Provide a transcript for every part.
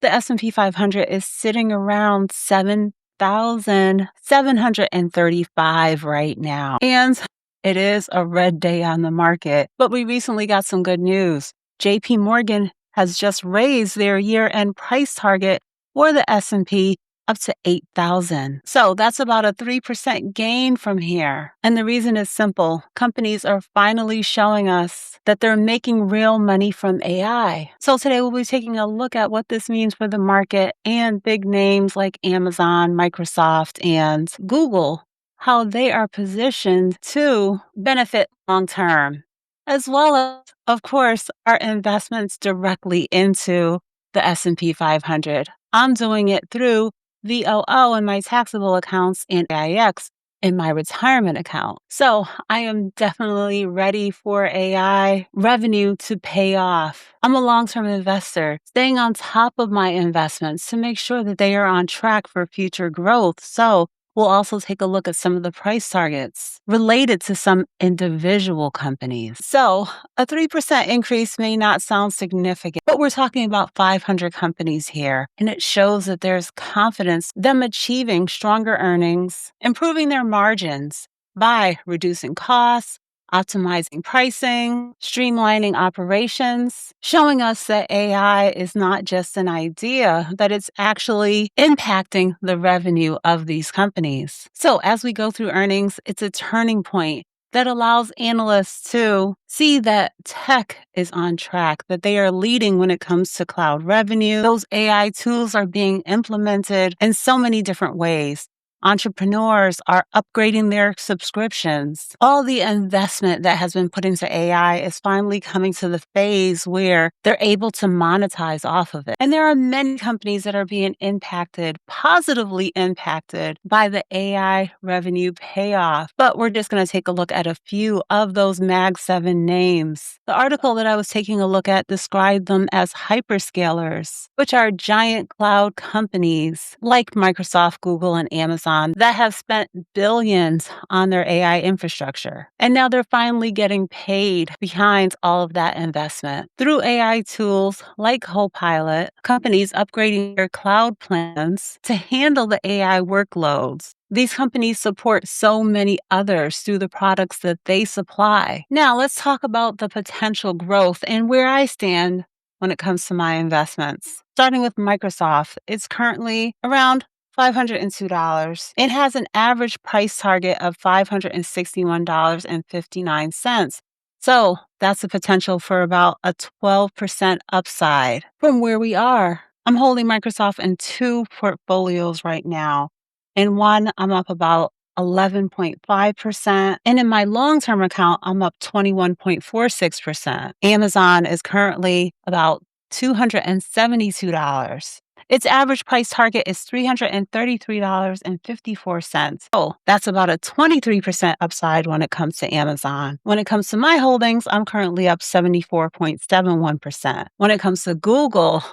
The S&P 500 is sitting around 7,735 right now. And it is a red day on the market. But we recently got some good news. JP Morgan has just raised their year-end price target for the S&P up to 8,000. So that's about a 3% gain from here. And the reason is simple. Companies are finally showing us that they're making real money from AI. So today we'll be taking a look at what this means for the market and big names like Amazon, Microsoft, and Google, how they are positioned to benefit long term, as well as, of course, our investments directly into the S&P 500. I'm doing it through VOO in my taxable accounts and AIX in my retirement account. So I am definitely ready for AI revenue to pay off. I'm a long-term investor, staying on top of my investments to make sure that they are on track for future growth. So we'll also take a look at some of the price targets related to some individual companies. So a 3% increase may not sound significant, but we're talking about 500 companies here, and it shows that there's confidence them achieving stronger earnings, improving their margins by reducing costs, optimizing pricing, streamlining operations, showing us that AI is not just an idea, that it's actually impacting the revenue of these companies. So as we go through earnings, it's a turning point that allows analysts to see that tech is on track, that they are leading when it comes to cloud revenue. Those AI tools are being implemented in so many different ways. Entrepreneurs are upgrading their subscriptions. All the investment that has been put into AI is finally coming to the phase where they're able to monetize off of it. And there are many companies that are being impacted, positively impacted by the AI revenue payoff. But we're just going to take a look at a few of those Mag 7 names. The article that I was taking a look at described them as hyperscalers, which are giant cloud companies like Microsoft, Google, and Amazon that have spent billions on their AI infrastructure. And now they're finally getting paid behind all of that investment. Through AI tools like Copilot, companies upgrading their cloud plans to handle the AI workloads. These companies support so many others through the products that they supply. Now, let's talk about the potential growth and where I stand when it comes to my investments. Starting with Microsoft, it's currently around $502. It has an average price target of $561.59. So that's the potential for about a 12% upside from where we are. I'm holding Microsoft in two portfolios right now. In one, I'm up about 11.5%. And in my long-term account, I'm up 21.46%. Amazon is currently about $272. Its average price target is $333.54. So that's about a 23% upside when it comes to Amazon. When it comes to my holdings, I'm currently up 74.71%. When it comes to Google,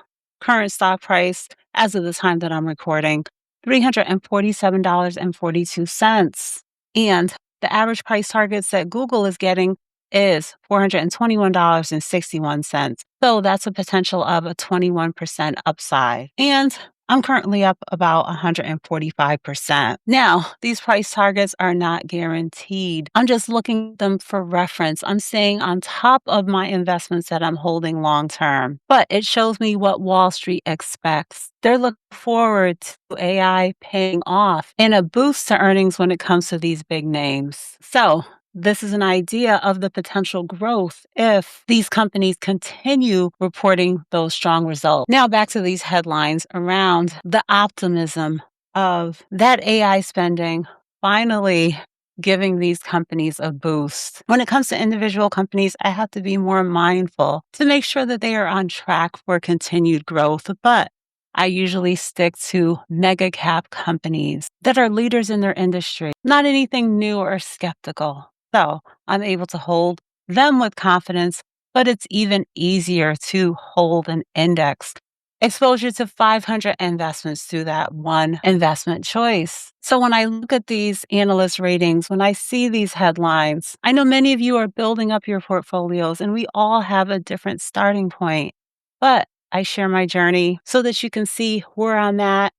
current stock price as of the time that I'm recording, $347.42. And the average price targets that Google is getting is $421.61. So that's a potential of a 21% upside. And I'm currently up about 145%. Now, these price targets are not guaranteed. I'm just looking at them for reference. I'm staying on top of my investments that I'm holding long term. But it shows me what Wall Street expects. They're looking forward to AI paying off and a boost to earnings when it comes to these big names. So this is an idea of the potential growth if these companies continue reporting those strong results. Now back to these headlines around the optimism of that AI spending finally giving these companies a boost. When it comes to individual companies, I have to be more mindful to make sure that they are on track for continued growth. But I usually stick to mega cap companies that are leaders in their industry, not anything new or skeptical. So I'm able to hold them with confidence, but it's even easier to hold an index exposure to 500 investments through that one investment choice. So when I look at these analyst ratings, when I see these headlines, I know many of you are building up your portfolios and we all have a different starting point. But I share my journey so that you can see where I'm at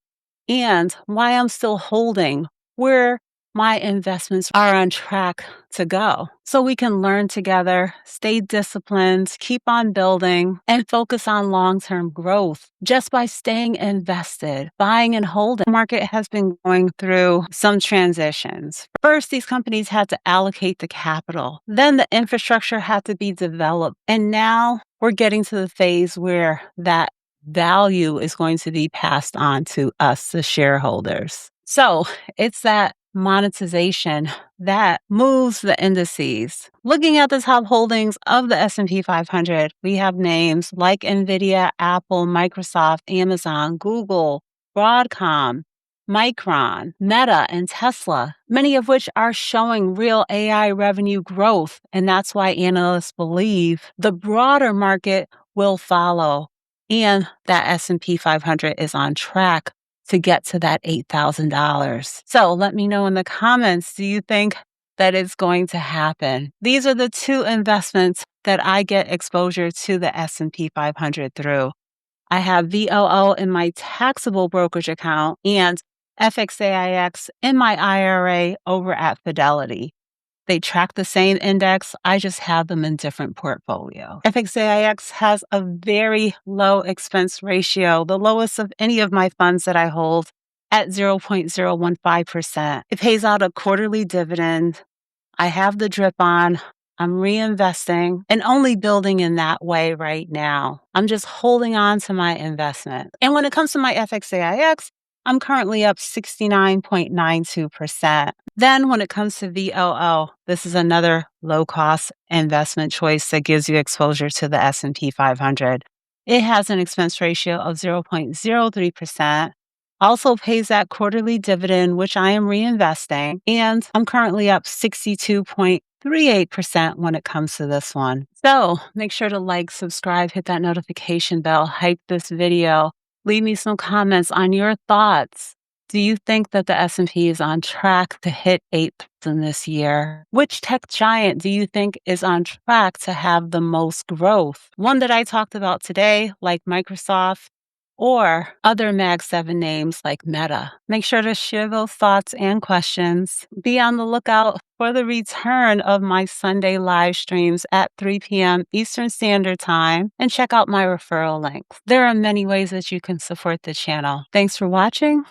and why I'm still holding, where my investments are on track to go. So we can learn together, stay disciplined, keep on building, and focus on long-term growth just by staying invested, buying and holding. The market has been going through some transitions. First, these companies had to allocate the capital. Then the infrastructure had to be developed. And now we're getting to the phase where that value is going to be passed on to us, the shareholders. So it's that monetization that moves the indices. Looking at the top holdings of the S&P 500, we have names like Nvidia, Apple, Microsoft, Amazon, Google, Broadcom, Micron, Meta, and Tesla, many of which are showing real AI revenue growth. And that's why analysts believe the broader market will follow and that S&P 500 is on track to get to that $8,000. So let me know in the comments, do you think that it's going to happen? These are the two investments that I get exposure to the S&P 500 through. I have VOO in my taxable brokerage account and FXAIX in my IRA over at Fidelity. They track the same index. I just have them in different portfolios. FXAIX has a very low expense ratio, the lowest of any of my funds that I hold at 0.015%. It pays out a quarterly dividend. I have the drip on. I'm reinvesting and only building in that way right now. I'm just holding on to my investment. And when it comes to my FXAIX, I'm currently up 69.92%. Then when it comes to VOO, this is another low-cost investment choice that gives you exposure to the S&P 500. It has an expense ratio of 0.03%, also pays that quarterly dividend, which I am reinvesting, and I'm currently up 62.38% when it comes to this one. So make sure to like, subscribe, hit that notification bell, hype this video. Leave me some comments on your thoughts. Do you think that the S&P is on track to hit 8,000 this year? Which tech giant do you think is on track to have the most growth? One that I talked about today, like Microsoft, or other Mag 7 names like Meta. Make sure to share those thoughts and questions. Be on the lookout for the return of my Sunday live streams at 3 p.m. Eastern Standard Time, and check out my referral links. There are many ways that you can support the channel. Thanks for watching.